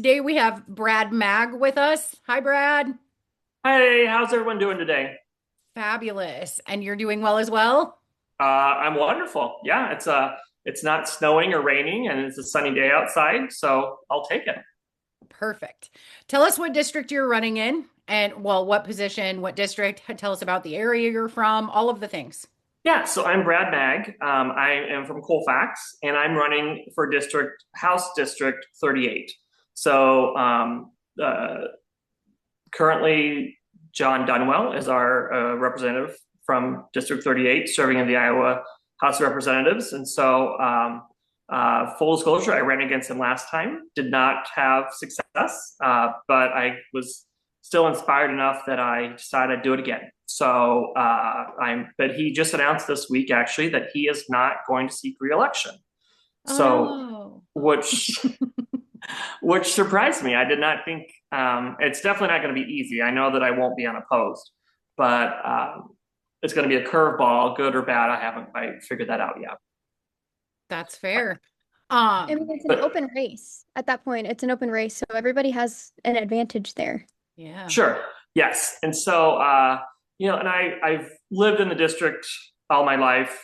Today we have Brad Magg with us. Hi, Brad. Hey, how's everyone doing today? Fabulous. And you're doing well as well? I'm wonderful. Yeah, it's not snowing or raining, and it's a sunny day outside, so I'll take it. Perfect. Tell us what district you're running in and, well, what position, what district. Tell us about the area you're from, all of the things. Yeah, so I'm Brad Magg. I am from Colfax, and I'm running for House District 38. So uh, currently, John Dunwell is our representative from District 38, serving in the Iowa House of Representatives. And so, full disclosure, I ran against him last time, did not have success, but I was still inspired enough that I decided I'd do it again. So, but he just announced this week actually that he is not going to seek reelection. Oh, So, no. which which surprised me. I did not think it's definitely not going to be easy. I know that I won't be unopposed, but it's going to be a curveball, good or bad. I haven't quite figured that out yet. That's fair. I mean, it's an But open race. At that point, it's an open race, so everybody has an advantage there. Yeah. sure, yes. And so, and I've lived in the district all my life,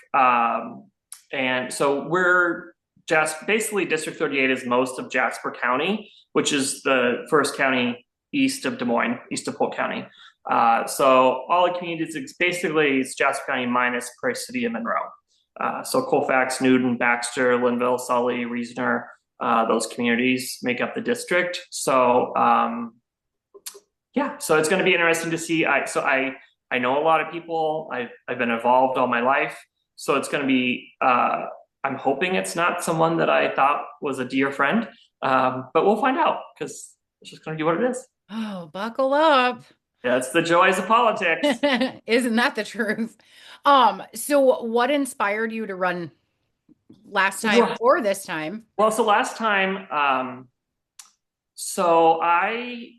and so we're just basically District 38 is most of Jasper County, which is the first county east of Des Moines, east of Polk County. So all the communities, it's Jasper County minus Prairie City and Monroe. So Colfax, Newton, Baxter, Linville, Sully, Reasoner, those communities make up the district. So yeah, so it's going to be interesting to see. I know a lot of people. I've been involved all my life, so it's going to be. I'm hoping it's not someone that I thought was a dear friend, but we'll find out because it's just going to be what it is. Oh, buckle up. That's the joys of politics. Isn't that the truth? So what inspired you to run last time Well, or this time? so last time, so I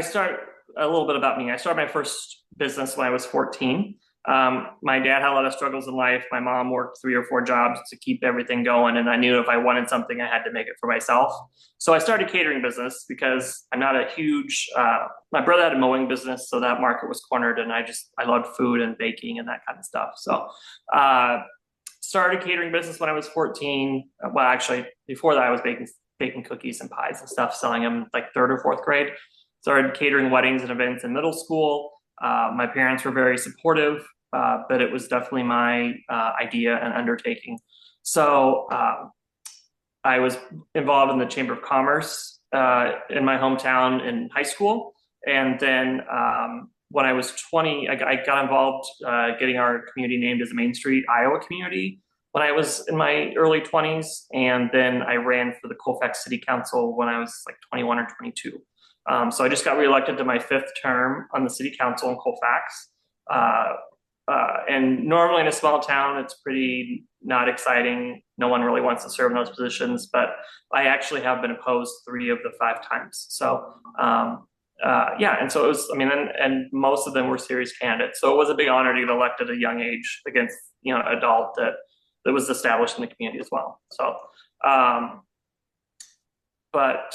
start a little bit about me. I started my first business when I was 14. My dad had a lot of struggles in life. My mom worked 3 or 4 jobs to keep everything going, and I knew if I wanted something, I had to make it for myself. So I started a catering business because I'm not a huge. My brother had a mowing business, so that market was cornered, and I loved food and baking and that kind of stuff. So uh, started a catering business when I was 14. Well, actually, before that, I was baking cookies and pies and stuff, selling them like third or fourth grade. Started catering weddings and events in middle school. My parents were very supportive, but it was definitely my idea and undertaking. So I was involved in the Chamber of Commerce in my hometown in high school. And then when I was 20, I got involved getting our community named as a Main Street Iowa community when I was in my early 20s. And then I ran for the Colfax City Council when I was like 21 or 22. So I just got reelected to my 5th term on the city council in Colfax. Uh, and normally in a small town, it's pretty not exciting. No one really wants to serve in those positions, but I actually have been opposed 3 of the 5 times. So, yeah, and so it was, I mean, and most of them were serious candidates. So it was a big honor to get elected at a young age against, an adult that was established in the community as well. So, but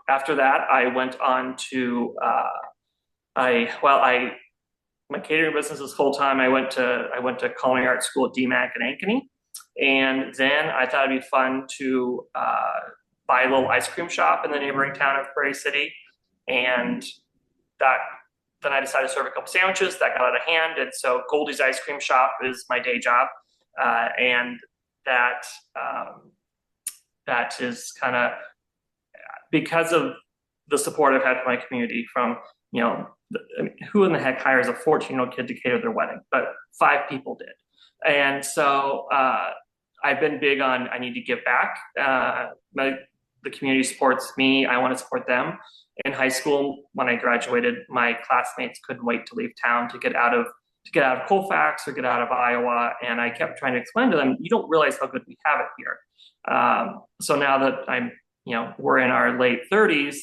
after that, I went on to, my catering business is full time. I went to culinary arts school at DMAC in Ankeny, and then I thought it'd be fun to buy a little ice cream shop in the neighboring town of Prairie City, and that then I decided to serve a couple sandwiches. That got out of hand, and so Goldie's Ice Cream Shop is my day job, and that that is kind of because of the support I've had from my community from, I mean, who in the heck hires a 14-year-old kid to cater their wedding? But 5 people did. And so I've been big on I need to give back. The community supports me. I want to support them. In high school, when I graduated, my classmates couldn't wait to leave town to get out of Colfax or get out of Iowa. And I kept trying to explain to them, you don't realize how good we have it here. So now that we're in our late 30s,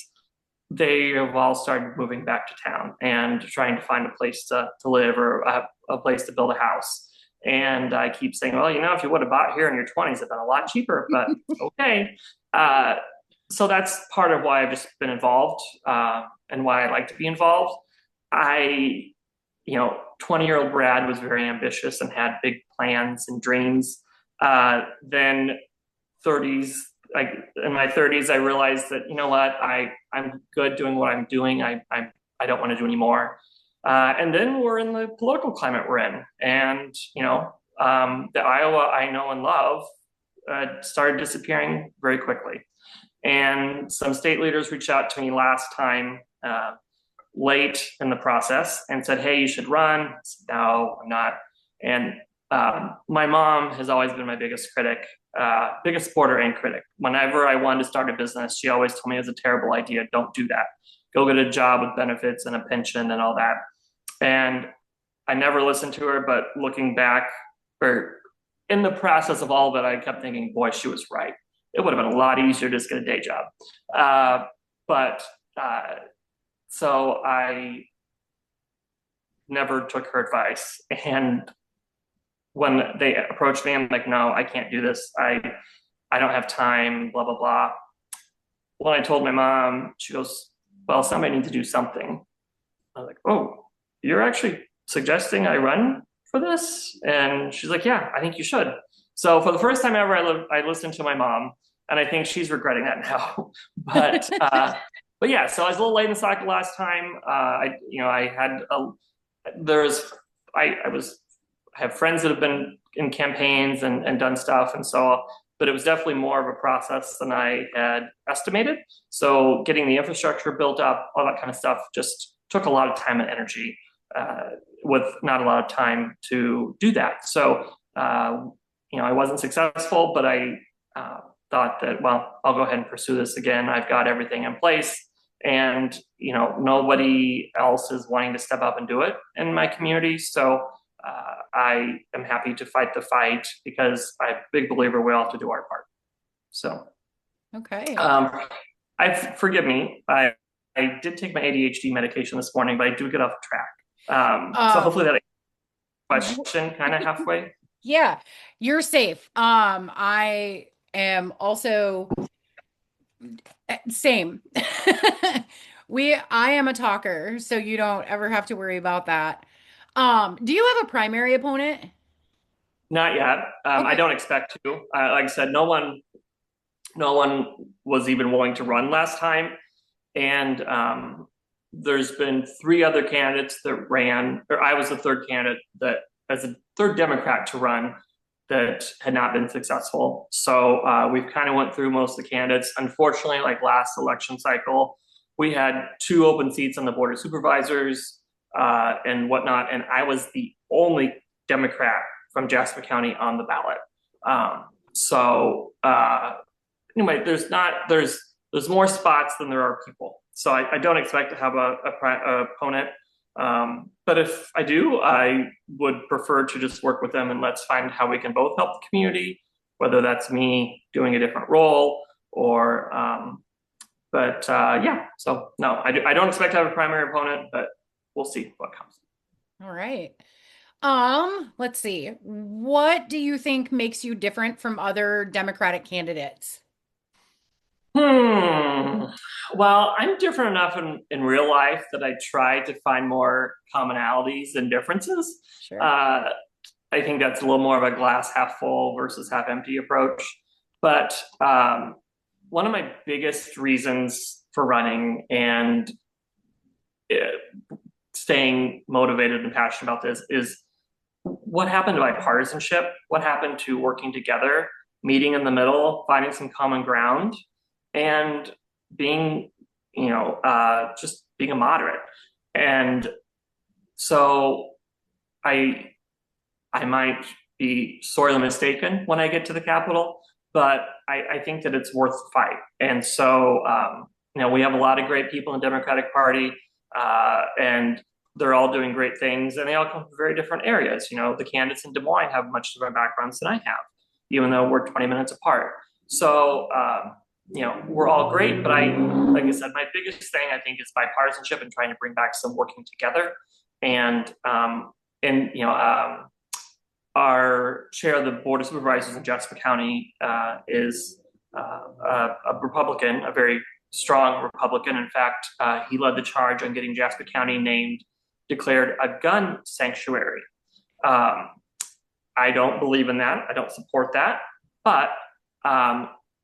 they have all started moving back to town and trying to find a place to live or a place to build a house. And I keep saying, well, if you would have bought here in your 20s, it'd been a lot cheaper, but okay. so that's part of why I've just been involved, and why I like to be involved. I, 20-year-old Brad was very ambitious and had big plans and dreams. Then 30s, like in my 30s, I realized that, you know what, I'm good doing what I'm doing. I don't want to do anymore. And then we're in the political climate we're in, and the Iowa I know and love started disappearing very quickly. And some state leaders reached out to me last time, late in the process, and said, "Hey, you should run." I said, "No, I'm not." And my mom has always been my biggest critic, biggest supporter and critic. Whenever I wanted to start a business, she always told me it was a terrible idea. Don't do that. Go get a job with benefits and a pension and all that. And I never listened to her, but looking back, or in the process of all of it, I kept thinking, boy, she was right. It would have been a lot easier to just get a day job. But so I never took her advice. And when they approached me, I'm like, no, I can't do this. I don't have time, blah, blah, blah. When I told my mom, she goes, well, somebody needs to do something. I was like, oh, you're actually suggesting I run for this? And she's like, yeah, I think you should. So for the first time ever, I listened to my mom, and I think she's regretting that now. But yeah, so I was a little late in the cycle last time. I had I have friends that have been in campaigns and done stuff, and so, but it was definitely more of a process than I had estimated. So getting the infrastructure built up, all that kind of stuff, just took a lot of time and energy, with not a lot of time to do that. So I wasn't successful, but I thought that, well, I'll go ahead and pursue this again. I've got everything in place, and nobody else is wanting to step up and do it in my community. So I am happy to fight the fight, because I'm a big believer we all have to do our part. So, Okay. forgive me. I did take my ADHD medication this morning, but I do get off track. So hopefully that question kind of halfway. Yeah, you're safe. I am also same. I am a talker, so you don't ever have to worry about that. Do you have a primary opponent? Not yet. I Okay. don't expect to. Like I said, no one was even willing to run last time, and there's been three other candidates that ran, or I was the third candidate that, as a third Democrat to run, that had not been successful. So we've kind of went through most of the candidates. Unfortunately, like last election cycle, we had two open seats on the board of supervisors and whatnot, and I was the only Democrat from Jasper County on the ballot. Anyway, there's more spots than there are people, so I don't expect to have a opponent. But if I do, I would prefer to just work with them, and let's find how we can both help the community, whether that's me doing a different role or, yeah. So no, I don't expect to have a primary opponent, but we'll see what comes. All right. Let's see. What do you think makes you different from other Democratic candidates? Hmm. Well, I'm different enough in real life that I try to find more commonalities than differences. Sure. I think that's a little more of a glass half full versus half empty approach. But one of my biggest reasons for running and staying motivated and passionate about this is what happened to bipartisanship, what happened to working together, meeting in the middle, finding some common ground, and being, just being a moderate. And so I might be sorely mistaken when I get to the Capitol, but I think that it's worth the fight. And so, we have a lot of great people in the Democratic Party, and they're all doing great things, and they all come from very different areas. The candidates in Des Moines have much different backgrounds than I have, even though we're 20 minutes apart. So, we're all great, but like I said, my biggest thing I think is bipartisanship and trying to bring back some working together. And our chair of the board of supervisors in Jasper County is a Republican, a very strong Republican. In fact, he led the charge on getting Jasper County declared a gun sanctuary. Um, I don't believe in that. I don't support that. But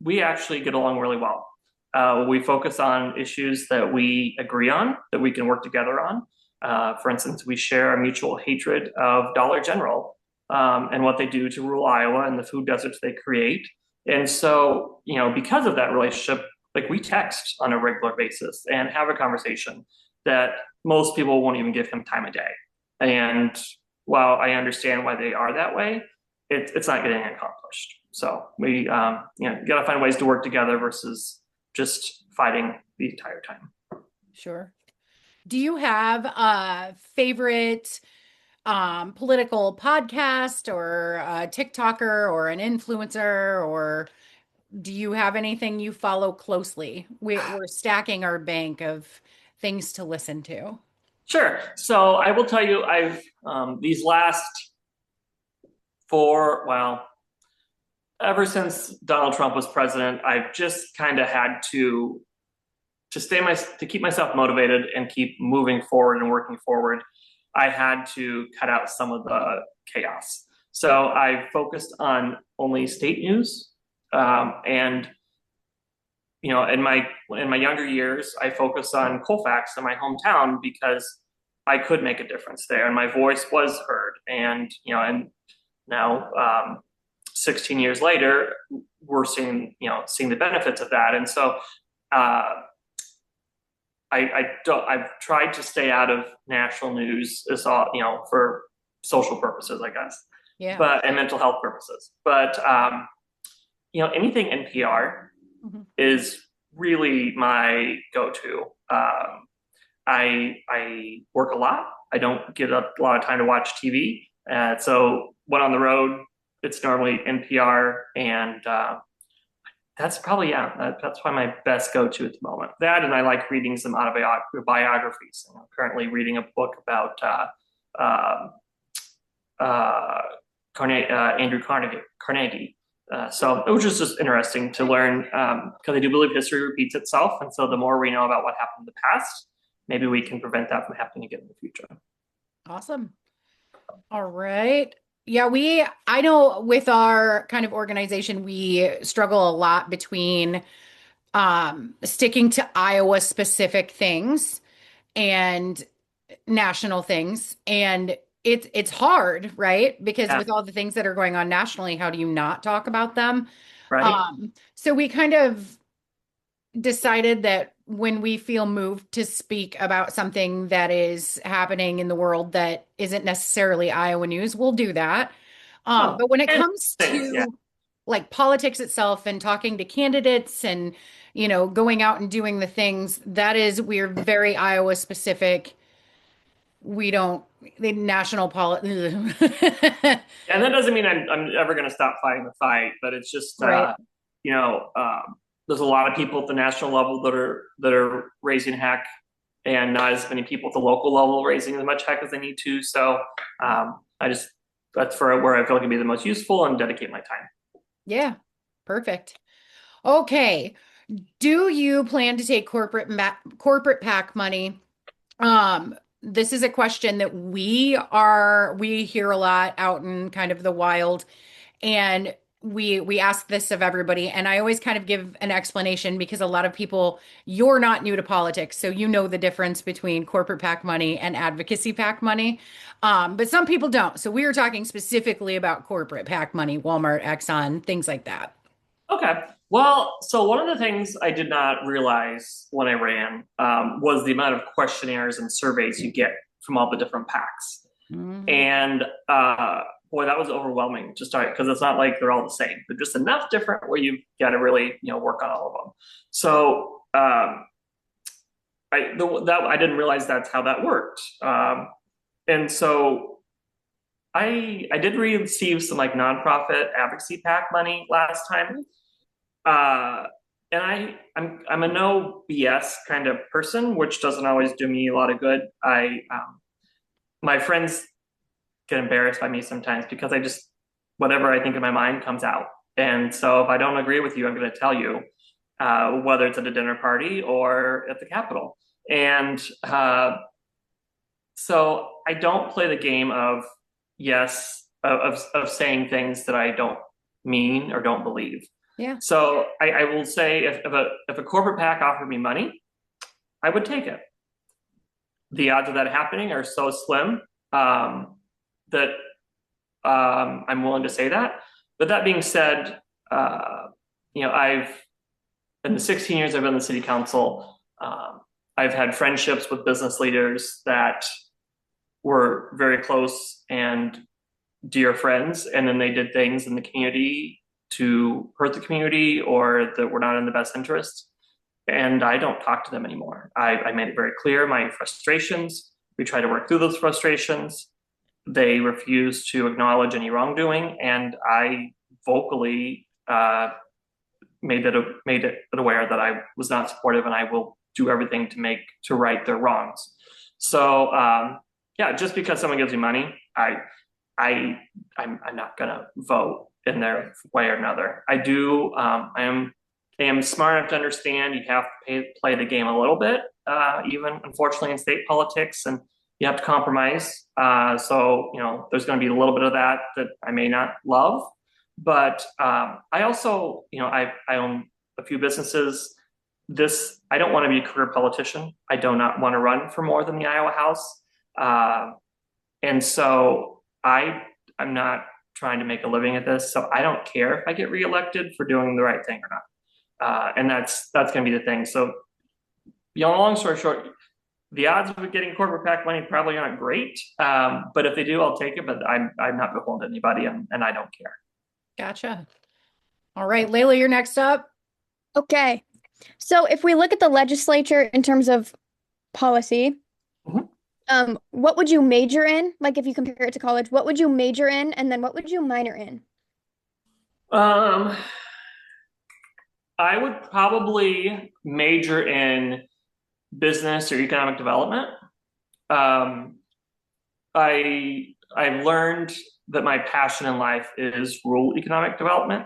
we actually get along really well. We focus on issues that we agree on, that we can work together on. For instance, we share a mutual hatred of Dollar General and what they do to rural Iowa and the food deserts they create. And so, because of that relationship, like we text on a regular basis and have a conversation that most people won't even give him time of day. And while I understand why they are that way, it's not getting accomplished. So we, got to find ways to work together versus just fighting the entire time. Sure. Do you have a favorite political podcast or a TikToker or an influencer, or do you have anything you follow closely? We're stacking our bank of things to listen to. Sure. So I will tell you, I've these last ever since Donald Trump was president, I've just kind of had to keep myself motivated and keep moving forward and working forward. I had to cut out some of the chaos. So I focused on only state news, and in my younger years, I focused on Colfax in my hometown because I could make a difference there, and my voice was heard. And now, 16 years later, we're seeing the benefits of that. And so, I've tried to stay out of national news as all, for social purposes, I guess, Yeah. and mental health purposes. But anything NPR Mhm. is really my go-to. I work a lot. I don't get a lot of time to watch TV. So when on the road, it's normally NPR, and that's probably that's probably my best go-to at the moment. That, and I like reading some autobiographies. I'm currently reading a book about Andrew Carnegie. So it was just interesting to learn because I do believe history repeats itself, and so the more we know about what happened in the past, maybe we can prevent that from happening again in the future. Awesome. All right. Yeah, I know with our kind of organization, we struggle a lot between sticking to Iowa specific things and national things. And it's hard, right? Because Yeah, with all the things that are going on nationally, how do you not talk about them? right. So we kind of decided that when we feel moved to speak about something that is happening in the world that isn't necessarily Iowa news, we'll do that. Oh, But when it and comes yeah. to like politics itself and talking to candidates and, going out and doing the things, we're very Iowa specific. We don't, the national politics. And that doesn't mean I'm ever going to stop fighting the fight, but it's just Right. you know there's a lot of people at the national level that are raising heck, and not as many people at the local level raising as much heck as they need to. So I just that's for where I feel like it'd be the most useful and dedicate my time. Yeah. Perfect. Okay. Do you plan to take corporate PAC money? This is a question that we hear a lot out in kind of the wild, and we ask this of everybody, and I always kind of give an explanation because a lot of people, you're not new to politics, so you know the difference between corporate PAC money and advocacy PAC money. But some people don't. So we were talking specifically about corporate PAC money, Walmart, Exxon, things like that. Okay. Well, so one of the things I did not realize when I ran was the amount of questionnaires and surveys you get from all the different PACs. Mhm. And boy, that was overwhelming to start because it's not like they're all the same. They're just enough different where you've got to really, work on all of them. So I didn't realize that's how that worked. And so I did receive some like nonprofit advocacy PAC money last time. Uh, and I'm a no BS kind of person, which doesn't always do me a lot of good. My friends get embarrassed by me sometimes because I just whatever I think in my mind comes out. And so if I don't agree with you, I'm going to tell you, whether it's at a dinner party or at the Capitol. And so I don't play the game of yes, of saying things that I don't mean or don't believe. Yeah. So I will say if a corporate PAC offered me money, I would take it. The odds of that happening are so slim that I'm willing to say that. But that being said, I've in the 16 years I've been in the city council, I've had friendships with business leaders that were very close and dear friends, and then they did things in the community to hurt the community or that were not in the best interest. And I don't talk to them anymore. I made it very clear my frustrations. We try to work through those frustrations. They refuse to acknowledge any wrongdoing, and I vocally made it aware that I was not supportive, and I will do everything to right their wrongs. So yeah, just because someone gives you money, I'm not gonna vote in their way or another. I am smart enough to understand you have to play the game a little bit, even unfortunately in state politics, and you have to compromise. So there's going to be a little bit of that I may not love, but I also I own a few businesses. I don't want to be a career politician. I do not want to run for more than the Iowa House, and so I'm not trying to make a living at this. So I don't care if I get reelected for doing the right thing or not. And that's going to be the thing. So, long story short, the odds of getting corporate PAC money probably aren't great. But if they do, I'll take it. But I'm not beholden to anybody, and I don't care. Gotcha. All right, Layla, you're next up. Okay. So if we look at the legislature in terms of policy, what would you major in? Like if you compare it to college, what would you major in, and then what would you minor in? I would probably major in business or economic development. I've learned that my passion in life is rural economic development.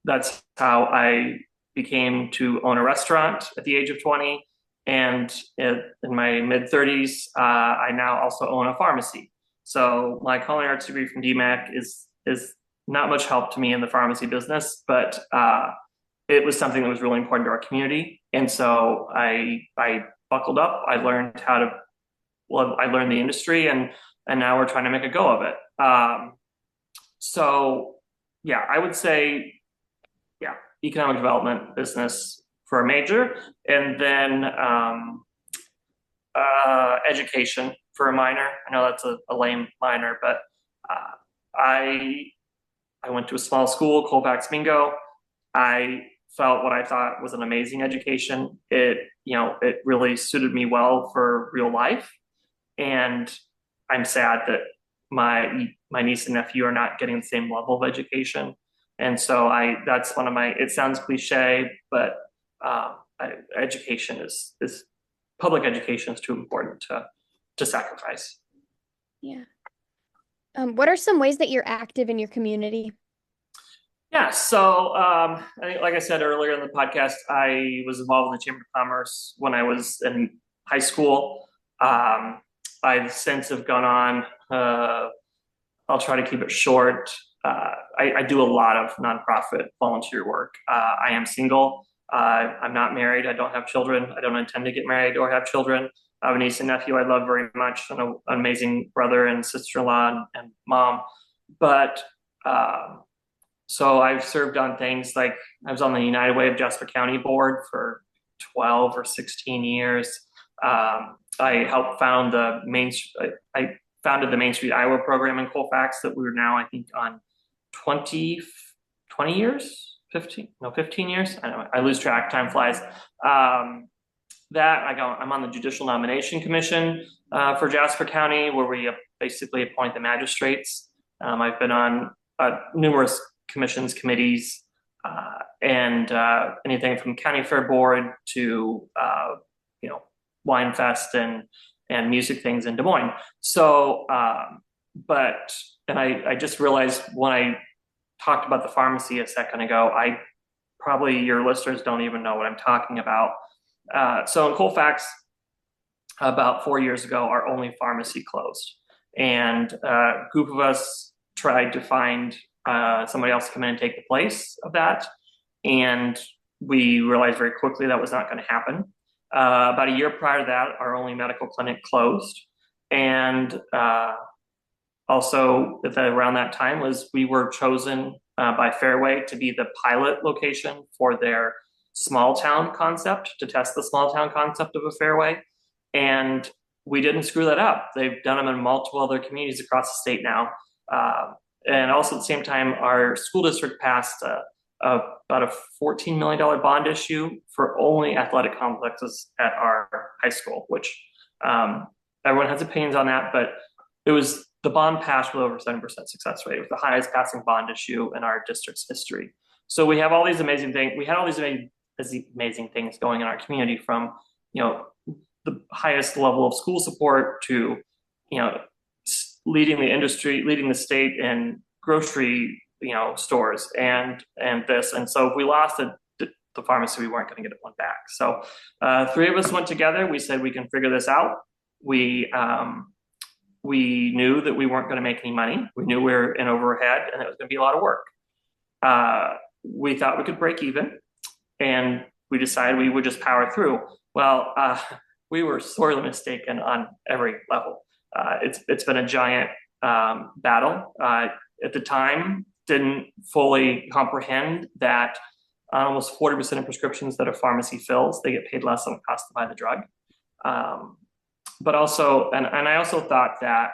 That's how I became to own a restaurant at the age of 20. And in my mid 30s, I now also own a pharmacy. So my culinary arts degree from DMAC is not much help to me in the pharmacy business, but it was something that was really important to our community. And so I buckled up. I learned I learned the industry, and now we're trying to make a go of it. So yeah, I would say, yeah, economic development business for a major, and then education for a minor. I know that's a lame minor, but I went to a small school, Colfax Mingo. I felt what I thought was an amazing education. It really suited me well for real life. And I'm sad that my niece and nephew are not getting the same level of education. And so that's one of my, it sounds cliche, but education is public education is too important to sacrifice. Yeah. What are some ways that you're active in your community? Yeah, so I think, like I said earlier in the podcast, I was involved in the Chamber of Commerce when I was in high school. I've since have gone on. I'll try to keep it short. I do a lot of nonprofit volunteer work. I am single. I'm not married. I don't have children. I don't intend to get married or have children. I have a niece and nephew I love very much, and an amazing brother and sister-in-law and mom. But so I've served on things like I was on the United Way of Jasper County board for 12 or 16 years. I helped found I founded the Main Street Iowa program in Colfax that we're now, I think, on 20 years, 15 years. I don't know, I lose track, time flies. I'm on the Judicial Nomination Commission for Jasper County, where we basically appoint the magistrates. I've been on numerous commissions, committees, and anything from county fair board to wine fest and music things in Des Moines. So, I just realized when I talked about the pharmacy a second ago. Probably your listeners don't even know what I'm talking about. So in Colfax, about 4 years ago, our only pharmacy closed. And a group of us tried to find somebody else to come in and take the place of that. And we realized very quickly that was not going to happen. About a year prior to that, our only medical clinic closed. And also around that time was we were chosen by Fairway to be the pilot location for their small town concept, to test the small town concept of a Fairway. And we didn't screw that up. They've done them in multiple other communities across the state now. And also at the same time, our school district passed about a $14 million bond issue for only athletic complexes at our high school, which everyone has opinions on that, but the bond passed with over 7% success rate. It was the highest passing bond issue in our district's history. So we have all these amazing things. We had all these amazing things going in our community, from, the highest level of school support to, leading the industry, leading the state in grocery, stores and this. And so if we lost the pharmacy, we weren't going to get one back. So three of us went together. We said, we can figure this out. We knew that we weren't going to make any money. We knew we were in overhead and it was going to be a lot of work. We thought we could break even, and we decided we would just power through. Well, we were sorely mistaken on every level. It's been a giant battle. At the time, didn't fully comprehend that almost 40% of prescriptions that a pharmacy fills, they get paid less than it costs to buy the drug. But also, and I also thought that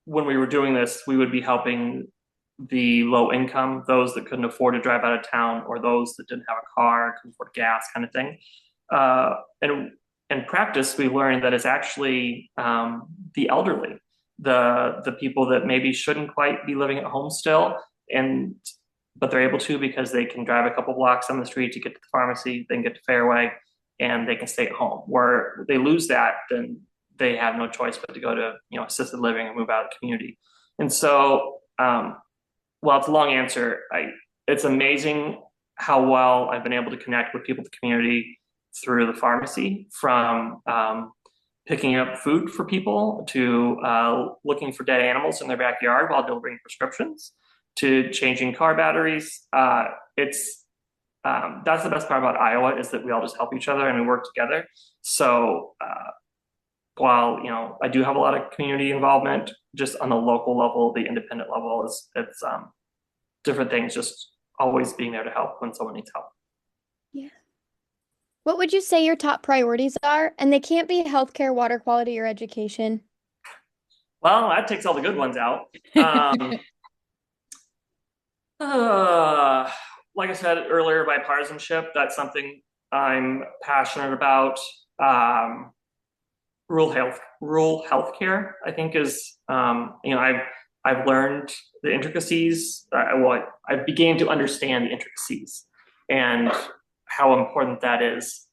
when we were doing this, we would be helping the low income, those that couldn't afford to drive out of town, or those that didn't have a car, couldn't afford gas, kind of thing. And in practice, we learned that it's actually the elderly, the people that maybe shouldn't quite be living at home still, but they're able to because they can drive a couple blocks on the street to get to the pharmacy, then get to Fairway, and they can stay at home. Where they lose that, then they have no choice but to go to assisted living and move out of the community. And so, well, it's a long answer. It's amazing how well I've been able to connect with people in the community through the pharmacy, from picking up food for people to looking for dead animals in their backyard while delivering prescriptions, to changing car batteries. That's the best part about Iowa, is that we all just help each other and we work together. So while I do have a lot of community involvement, just on the local level, the independent level, it's different things, just always being there to help when someone needs help. Yeah. What would you say your top priorities are? And they can't be healthcare, water quality, or education. Well, that takes all the good ones out. Like I said earlier, bipartisanship, that's something I'm passionate about. Rural healthcare, I think, is, I've learned the intricacies. I began to understand the intricacies and how important that is.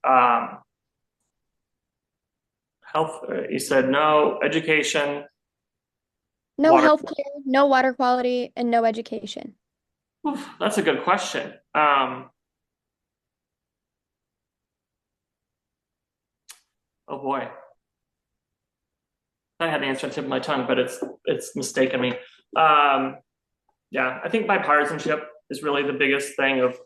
Health, you said no. Education. No healthcare, no water quality, and no education. Oof, that's a good question. Oh boy. I had an answer on the tip of my tongue, but it's mistaken me. Yeah, I think bipartisanship is really the biggest thing. Of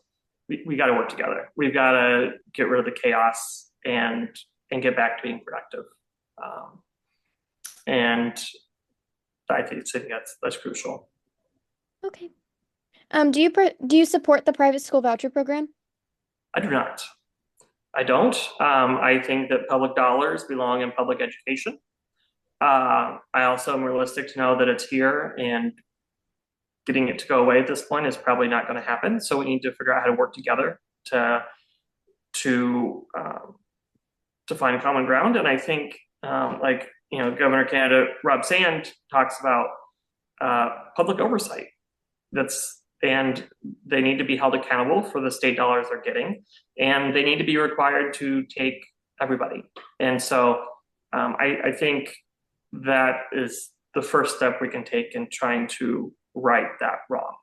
we got to work together. We've got to get rid of the chaos and get back to being productive. And I think that's crucial. Okay. Do you support the private school voucher program? I do not. I don't. I think that public dollars belong in public education. I also am realistic to know that it's here, and getting it to go away at this point is probably not going to happen. So we need to figure out how to work together to find common ground. And I think, Governor candidate Rob Sand talks about public oversight. And they need to be held accountable for the state dollars they're getting, and they need to be required to take everybody. And so I think that is the first step we can take in trying to right that wrong.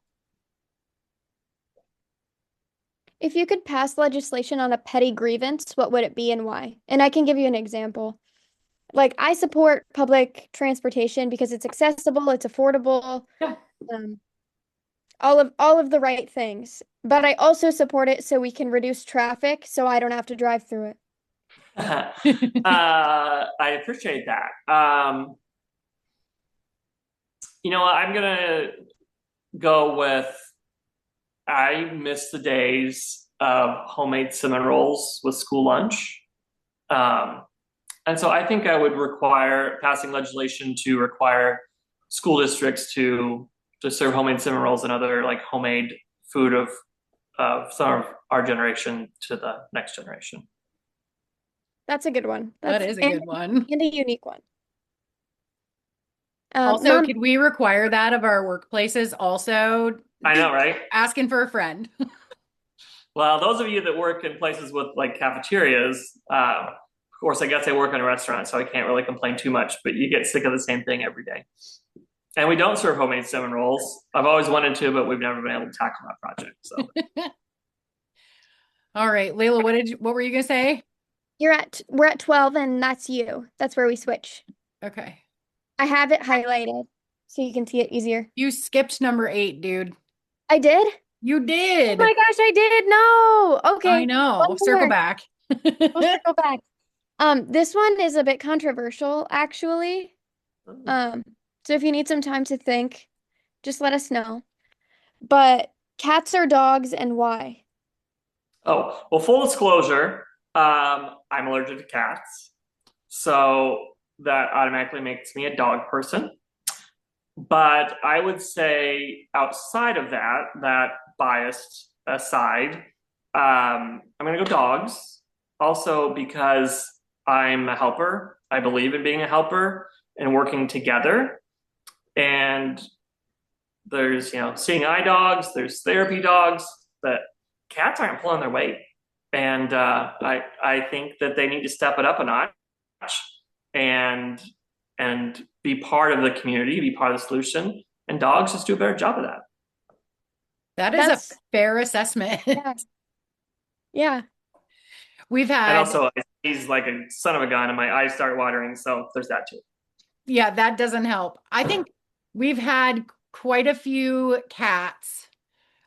If you could pass legislation on a petty grievance, what would it be and why? And I can give you an example. Like, I support public transportation because it's accessible, it's affordable, Yeah. um, all of the right things. But I also support it so we can reduce traffic so I don't have to drive through it. I appreciate that. I'm gonna go with I miss the days of homemade cinnamon rolls with school lunch. Um, and so I think I would require passing legislation to require school districts to serve homemade cinnamon rolls and other like homemade food of some of our generation to the next generation. That's a good one. That That's is a good one. and a unique one. Also, Mom, could we require that of our workplaces also? I know, right? Asking for a friend. Well, those of you that work in places with like cafeterias, of course, I guess I work in a restaurant, so I can't really complain too much, but you get sick of the same thing every day. And we don't serve homemade cinnamon rolls. I've always wanted to, but we've never been able to tackle that project. So All right, Layla, what were you gonna say? we're at 12 and that's you. That's where we switch. Okay. I have it highlighted so you can see it easier. You skipped number 8, dude. I did? You Oh did. my gosh, I did. No. I Okay. know. One Circle more. back. We'll circle back. This one is a bit controversial, actually. Um, so if you need some time to think, just let us know. But cats or dogs and why? oh, well, full disclosure, I'm allergic to cats. So that automatically makes me a dog person. But I would say outside of that, that biased aside, I'm going to go dogs. Also, because I'm a helper, I believe in being a helper and working together. And there's, seeing eye dogs, there's therapy dogs, that cats aren't pulling their weight. And I think that they need to step it up a notch and be part of the community, be part of the solution. And dogs just do a better job of that. That is a That's fair assessment. yeah. Yeah. We've And had, also, he's like a son of a gun, and my eyes start watering. So there's that too. yeah, that doesn't help. I think we've had quite a few cats,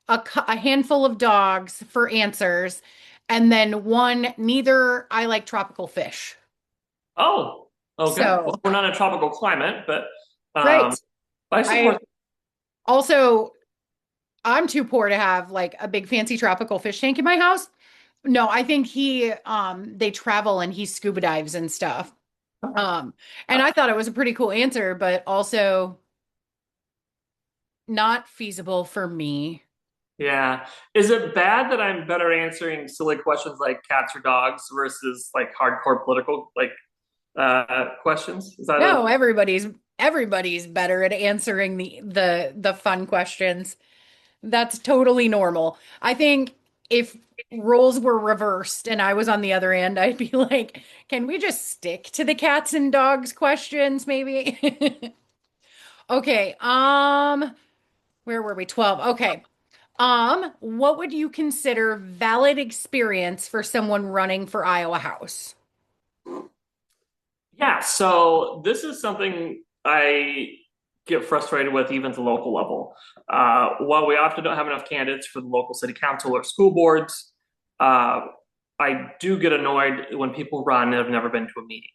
a handful of dogs for answers, and then one, neither I like tropical fish. Oh, okay. Well, So, we're not in a tropical climate, but right. I I support. also, I'm too poor to have like a big fancy tropical fish tank in my house. No, I think they travel and he scuba dives and stuff. Um, and I thought it was a pretty cool answer, but also not feasible for me. Yeah. Is it bad that I'm better answering silly questions like cats or dogs versus like hardcore political like questions? Is that a No, everybody's better at answering the fun questions. That's totally normal. I think if roles were reversed and I was on the other end, I'd be like, can we just stick to the cats and dogs questions maybe? Okay, where were we? 12. Okay. What would you consider valid experience for someone running for Iowa House? Yeah, so this is something I get frustrated with even at the local level. While we often don't have enough candidates for the local city council or school boards, uh, I do get annoyed when people run and have never been to a meeting.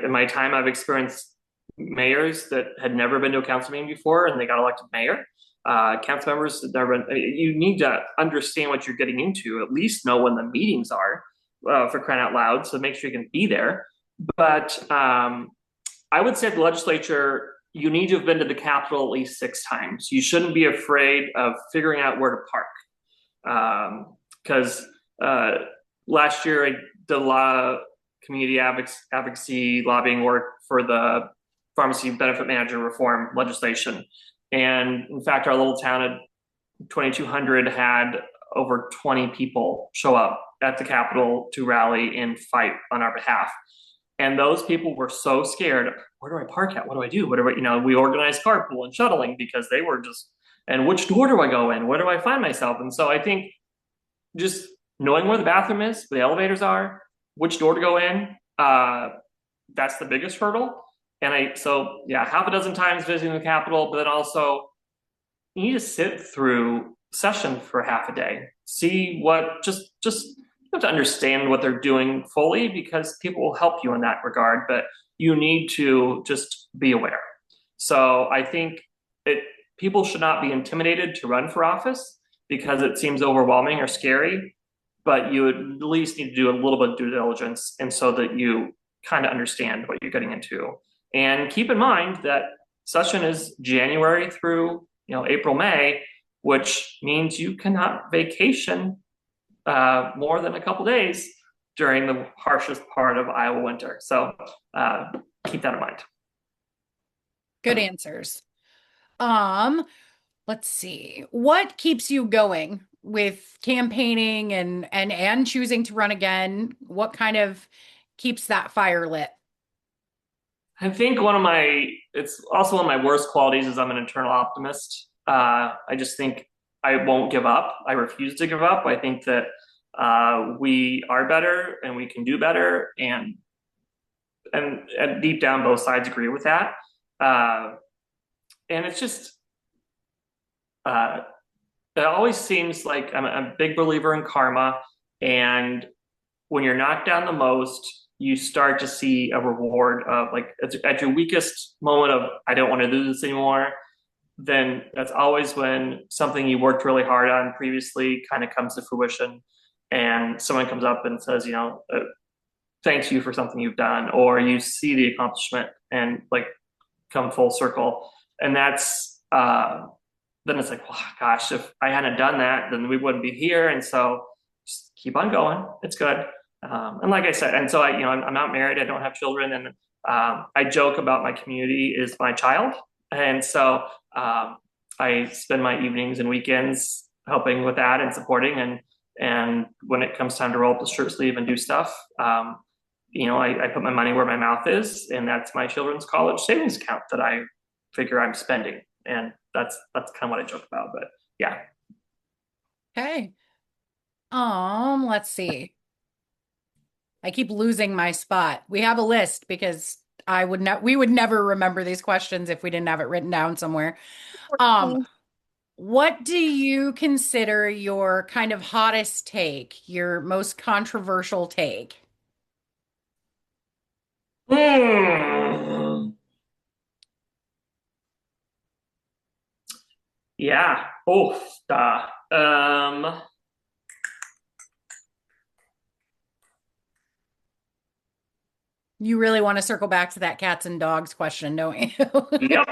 In my time, I've experienced mayors that had never been to a council meeting before and they got elected mayor. Council members that never been, you need to understand what you're getting into, at least know when the meetings are for crying out loud, so make sure you can be there. But I would say the legislature, you need to have been to the Capitol at least 6 times. You shouldn't be afraid of figuring out where to park. Because last year I did a lot of community advocacy lobbying work for the pharmacy benefit manager reform legislation. And in fact, our little town at 2,200 had over 20 people show up at the Capitol to rally and fight on our behalf. And those people were so scared. Where do I park at? What do I do? What do I, we organized carpool and shuttling because they were just, and which door do I go in? Where do I find myself? And so I think just knowing where the bathroom is, where the elevators are, which door to go in. That's the biggest hurdle. And so yeah, half a dozen times visiting the Capitol, but then also you need to sit through session for half a day, see what just you have to understand what they're doing fully because people will help you in that regard, but you need to just be aware. So I think it people should not be intimidated to run for office because it seems overwhelming or scary, but you at least need to do a little bit of due diligence and so that you kind of understand what you're getting into. And keep in mind that session is January through April, May, which means you cannot vacation more than a couple days during the harshest part of Iowa winter. So keep that in mind. Good answers. Um, let's see. What keeps you going with campaigning and choosing to run again? What kind of keeps that fire lit? I think it's also one of my worst qualities is I'm an internal optimist. I just think I won't give up. I refuse to give up. I think that we are better and we can do better, and deep down, both sides agree with that. Uh, and it's just uh, it always seems like I'm a big believer in karma, and when you're knocked down the most, you start to see a reward of like at your weakest moment of I don't want to do this anymore. Then that's always when something you worked really hard on previously kind of comes to fruition, and someone comes up and says, thanks you for something you've done, or you see the accomplishment and like come full circle, and that's then it's like, well, gosh, if I hadn't done that, then we wouldn't be here, and so just keep on going. It's good. And like I said, and so I'm not married. I don't have children, and I joke about my community is my child, and so I spend my evenings and weekends helping with that and supporting. And when it comes time to roll up the shirt sleeve and do stuff, I put my money where my mouth is, and that's my children's college savings account that I figure I'm spending, and that's kind of what I joke about. But yeah. Okay. Let's see. I keep losing my spot. We have a list because we would never remember these questions if we didn't have it written down somewhere. Um, 14. what do you consider your kind of hottest take, your most controversial take? Hmm. Yeah. Oh, You really want to circle back to that cats and dogs question, don't you? yep.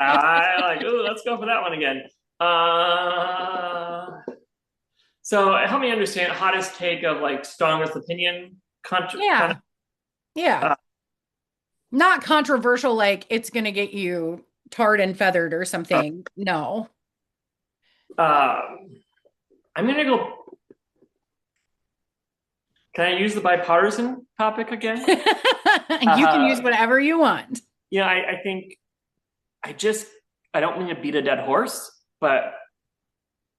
I like, oh, let's go for that one again. Uh, so help me understand hottest take of like strongest opinion kind of Yeah. Yeah. uh, Not controversial, like it's going to get you tarred and feathered or something. No. uh, I'm gonna go. Can I use the bipartisan topic again? You can use Uh, whatever you want. I think I just I don't mean to beat a dead horse, but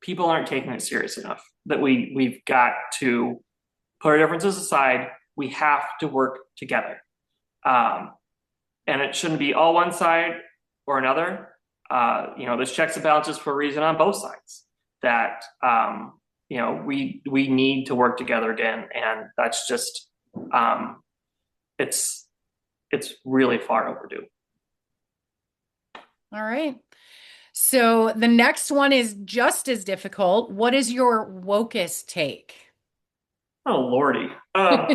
people aren't taking it serious enough. That we've got to put our differences aside. We have to work together, um, and it shouldn't be all one side or another. There's checks and balances for a reason on both sides. That we need to work together again, and that's just it's it's really far overdue. All right. So the next one is just as difficult. What is your wokest take? Oh lordy. Now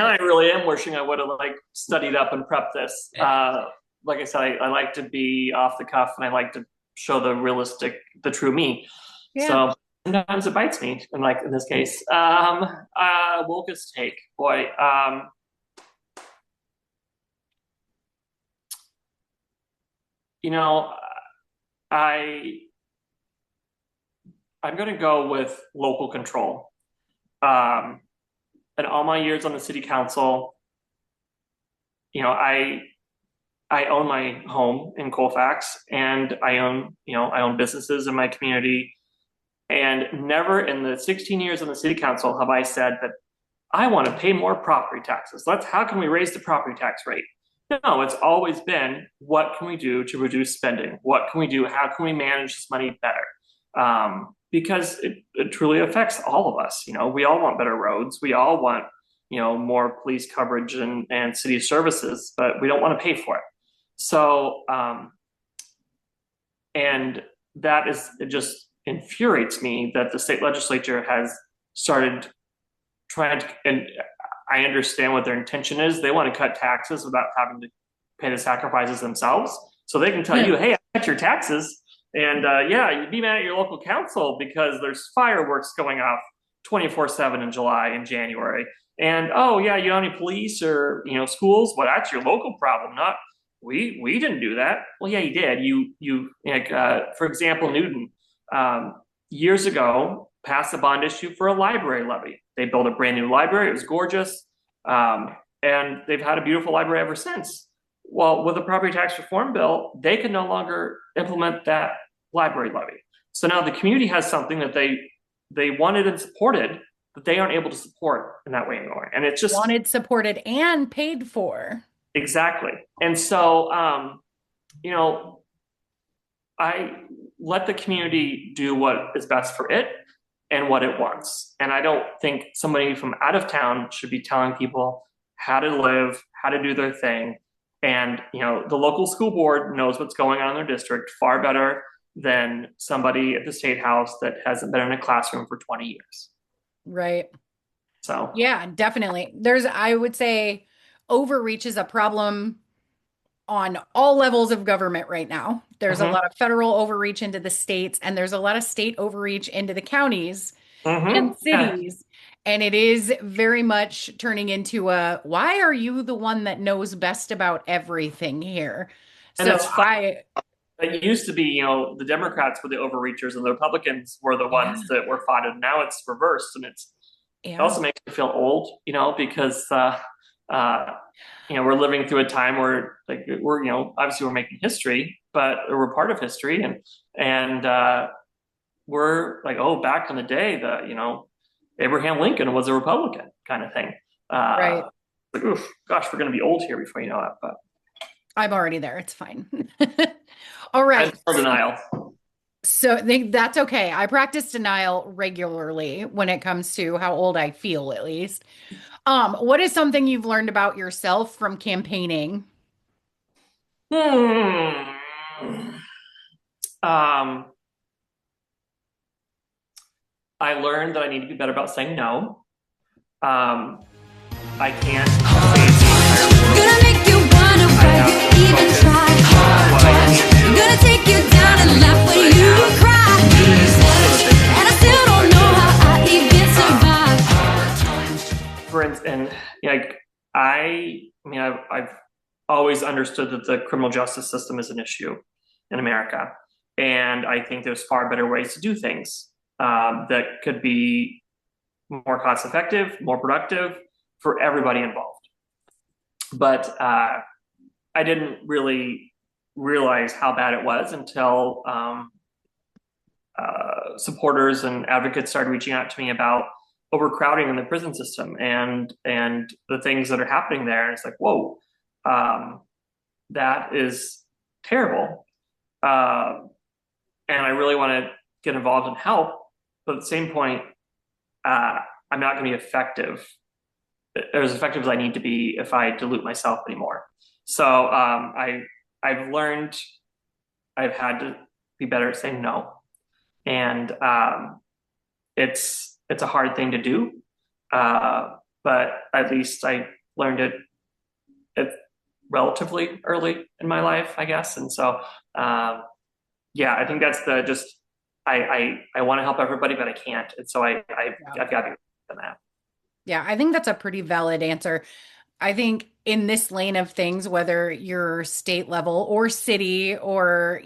I really am wishing I would have like studied up and prepped this. Like I said, I like to be off the cuff and I like to show the true me. Yeah. So sometimes it bites me, and like in this case, Wolke's take, boy. You know, I I'm going to go with local control. Um, and all my years on the city council, you know, I own my home in Colfax, and I own businesses in my community. And never in the 16 years on the city council have I said that I want to pay more property taxes. How can we raise the property tax rate? No, it's always been what can we do to reduce spending? What can we do? How can we manage this money better? Because it truly affects all of us. We all want better roads. We all want, more police coverage and city services, but we don't want to pay for it. So, and that it just infuriates me that the state legislature has started trying to, and I understand what their intention is. They want to cut taxes without having to pay the sacrifices themselves. So they can tell you, hey, I cut your taxes. And yeah, you'd be mad at your local council because there's fireworks going off 24/7 in July and January. And oh yeah, you don't have any police or schools. Well, that's your local problem, not we didn't do that. Well, yeah, you did. You like for example, Newton years ago passed a bond issue for a library levy. They built a brand new library. It was gorgeous. And they've had a beautiful library ever since. Well, with the property tax reform bill, they can no longer implement that library levy. So now the community has something that they wanted and supported that they aren't able to support in that way anymore. And it's just Wanted, supported, and paid for. exactly. And so, I let the community do what is best for it and what it wants. And I don't think somebody from out of town should be telling people how to live, how to do their thing. And, the local school board knows what's going on in their district far better than somebody at the state house that hasn't been in a classroom for 20 years. Right. So, Yeah, definitely. I would say overreach is a problem on all levels of government right now. There's a mhm, lot of federal overreach into the states, and there's a lot of state overreach into the counties and yeah. cities. And it is very much turning into why are you the one that knows best about everything here? And So it's fun. It used to be, the Democrats were the overreachers and the Republicans were the yeah, ones that were fought. And now it's reversed. And it yeah, also makes me feel old, because uh, we're living through a time where like we're, obviously we're making history, but we're part of history, and we're like, oh, back in the day, Abraham Lincoln was a Republican kind of thing. right. Like, oof, gosh, we're going to be old here before you know it. But I'm already there. It's fine. All I'm right. still denial. So that's okay. I practice denial regularly when it comes to how old I feel, at least. What is something you've learned about yourself from campaigning? Hmm. Um, I learned that I need to be better about saying no. Um, I can't save the entire world. Gonna make you wonder I why have you to even focus try. on what I need to do Gonna take you down with and the laugh when resources that I you have cry. for the things And I that still most don't know effective. how I even Um, survive. for instance, and like I mean, I've always understood that the criminal justice system is an issue in America, and I think there's far better ways to do things that could be more cost effective, more productive for everybody involved. But I didn't really realize how bad it was until supporters and advocates started reaching out to me about overcrowding in the prison system and the things that are happening there. And it's like, whoa, um, that is terrible. Uh, and I really want to get involved and help. But at the same point, uh, I'm not going to be or as effective as I need to be if I dilute myself anymore. So I've learned I've had to be better at saying no, and it's a hard thing to do, but at least I learned it relatively early in my life, I guess. And so yeah, I think that's the just I want to help everybody, but I can't, and so Yeah. I've got to be than that. Yeah, I think that's a pretty valid answer. I think in this lane of things, whether you're state level or city or,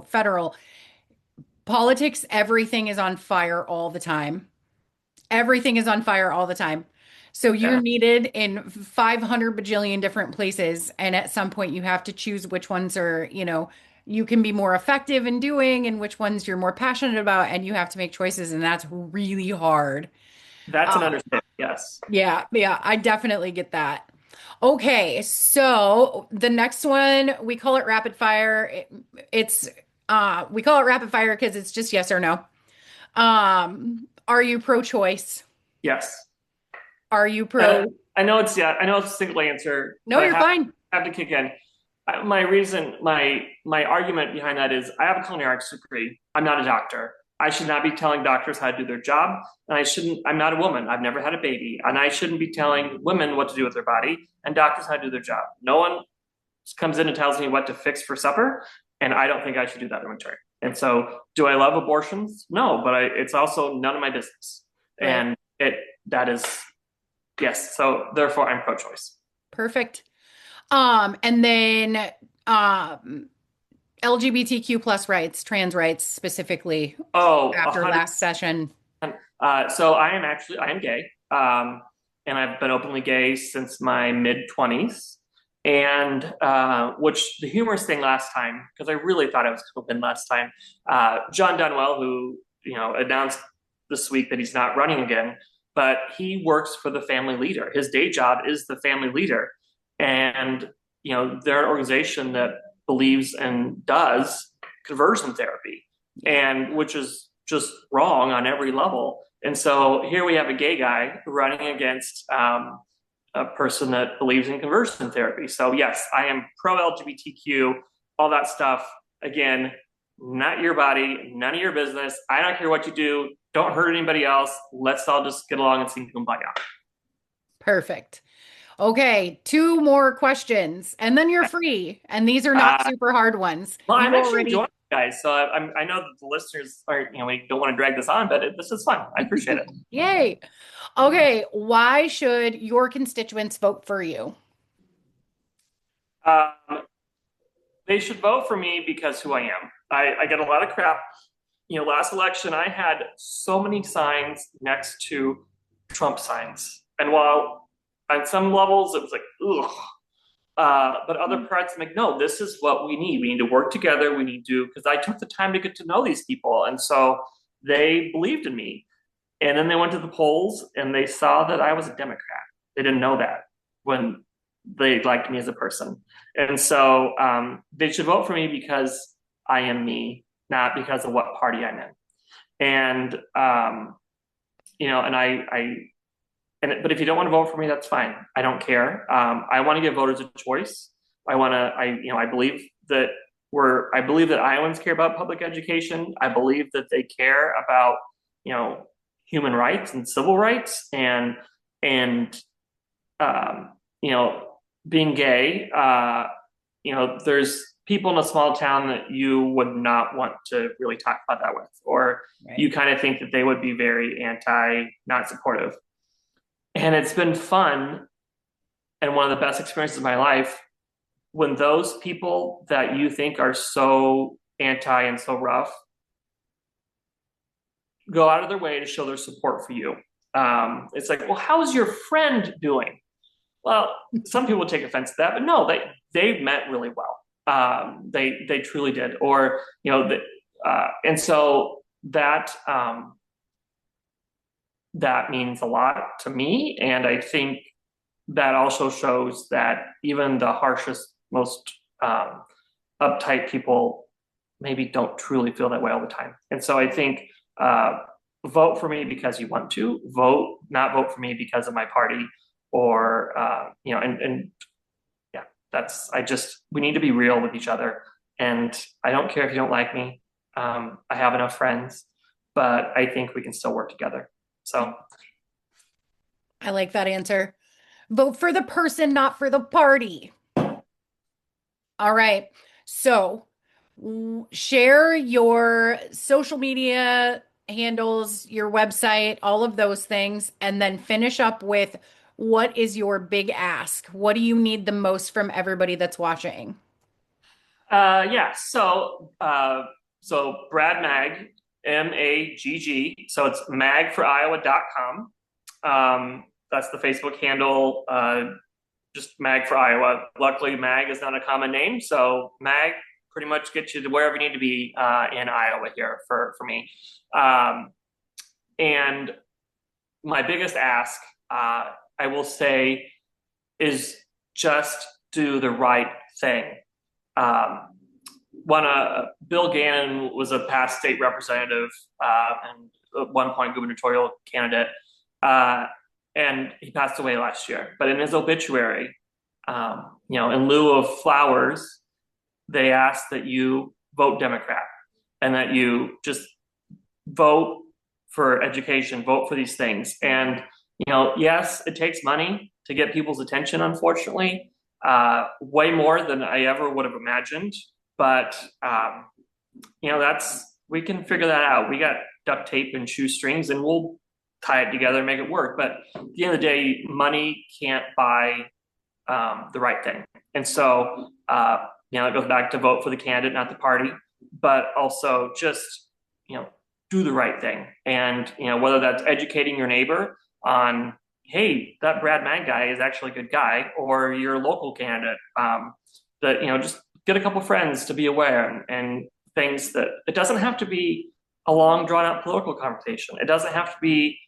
federal, politics, everything is on fire all the time. Everything is on fire all the time. So you're Yeah. needed in 500 bajillion different places. And at some point, you have to choose which ones are, you can be more effective in doing and which ones you're more passionate about, and you have to make choices, and that's really hard. That's an Uh, understatement. Yes. yeah, I definitely get that. Okay, so the next one we call it rapid fire. It's we call it rapid fire because it's just yes or no. Are you pro-choice? Yes. Are you Uh, pro? I know it's a single answer, No, but you're fine. have to kick in. My reason, my argument behind that is I have a culinary arts degree. I'm not a doctor. I should not be telling doctors how to do their job, and I shouldn't. I'm not a woman. I've never had a baby, and I shouldn't be telling women what to do with their body and doctors how to do their job. No one comes in and tells me what to fix for supper, and I don't think I should do that in return. And so, do I love abortions? No, but it's also none of my business, Right. and it that is yes. So therefore, I'm pro-choice. Perfect. And then um LGBTQ plus rights, trans rights specifically Oh, after 100. last session. So I am gay, and I've been openly gay since my mid 20s. And which the humorous thing last time, because I really thought I was open last time, John Dunwell, who announced this week that he's not running again, but he works for the family leader. His day job is the family leader, and they're an organization that believes and does conversion therapy, and which is just wrong on every level. And so here we have a gay guy running against a person that believes in conversion therapy. So yes, I am pro LGBTQ, all that stuff. Again, not your body, none of your business. I don't care what you do. Don't hurt anybody else. Let's all just get along and sing kumbaya. Perfect. Okay, two more questions and then you're free. And these are not Uh, super hard ones. well, I'm You actually enjoying already, it, guys. So I know that the listeners are, we don't want to drag this on, but this is fun. I appreciate it. yay. Okay, why should your constituents vote for you? Um, they should vote for me because who I am. I get a lot of crap. Last election, I had so many signs next to Trump signs. And while on some levels it was like, ugh, but other parts, I'm like, no, this is what we need. We need to work together. We need to, because I took the time to get to know these people. And so they believed in me. And then they went to the polls and they saw that I was a Democrat. They didn't know that when they liked me as a person. And so they should vote for me because I am me, not because of what party I'm in. And, and but if you don't want to vote for me, that's fine. I don't care. I want to give voters a choice. I believe that I believe that Iowans care about public education. I believe that they care about, human rights and civil rights and um, you know, being gay, there's people in a small town that you would not want to really talk about that with, or Right. you kind of think that they would be very anti, not supportive. And it's been fun and one of the best experiences of my life when those people that you think are so anti and so rough go out of their way to show their support for you. It's like, well, how's your friend doing? Well, some people take offense to that, but no, they meant really well. They truly did, or and so that means a lot to me, and I think that also shows that even the harshest, most uptight people maybe don't truly feel that way all the time. And so I think vote for me because you want to not vote for me because of my party or and yeah, we need to be real with each other. And I don't care if you don't like me. I have enough friends, but I think we can still work together. So I like that answer. Vote for the person, not for the party. All right. So share your social media handles, your website, all of those things, and then finish up with what is your big ask? What do you need the most from everybody that's watching? yeah, so Brad Magg, Magg. So it's magforiowa.com. That's the Facebook handle. Just Mag for Iowa. Luckily, Mag is not a common name, so Mag pretty much get you to wherever you need to be in Iowa here for me. And my biggest ask, I will say, is just do the right thing. Bill Gannon was a past state representative and at one point gubernatorial candidate, and he passed away last year. But in his obituary, in lieu of flowers, they asked that you vote Democrat and that you just vote for education, vote for these things. And yes, it takes money to get people's attention, unfortunately, way more than I ever would have imagined. But we can figure that out. We got duct tape and shoestrings, and we'll tie it together and make it work. But at the end of the day, money can't buy the right thing. And so, it goes back to vote for the candidate, not the party, but also just, do the right thing. And, whether that's educating your neighbor on, hey, that Magg guy is actually a good guy, or your local candidate, just get a couple friends to be aware and things that it doesn't have to be a long drawn out political conversation. It doesn't have to be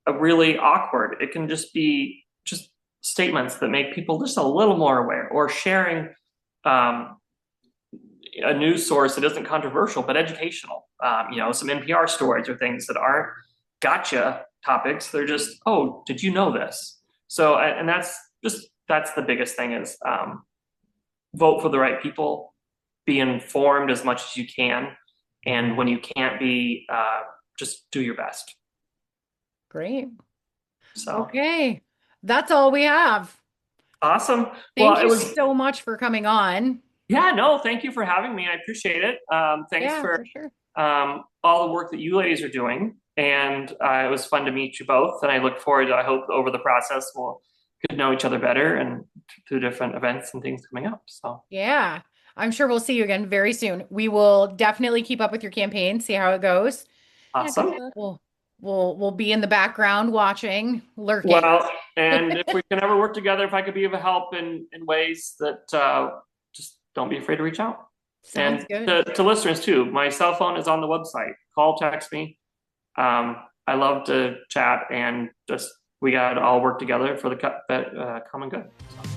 a really awkward. It can just be just statements that make people just a little more aware, or sharing a news source that isn't controversial but educational. Some NPR stories or things that aren't gotcha topics. They're just, oh, did you know this? So, and that's the biggest thing is vote for the right people, be informed as much as you can, and when you can't be, just do your best. Great. So Okay. That's all we have. awesome. Thank Well, you so much for coming on. yeah, no, thank you for having me. I appreciate it. Thanks Yeah, for for sure. all the work that you ladies are doing. And it was fun to meet you both. And I look forward to, I hope over the process, we'll get to know each other better and through different events and things coming up. So Yeah. I'm sure we'll see you again very soon. We will definitely keep up with your campaign, see how it goes. Yeah, good awesome. luck. We'll be in the background watching, lurking. Well, and if we can ever work together, if I could be of help in ways that just don't be afraid to reach out. Sounds And good. to listeners too, my cell phone is on the website. Call, text me. I love to chat and just we got to all work together for the common good. So.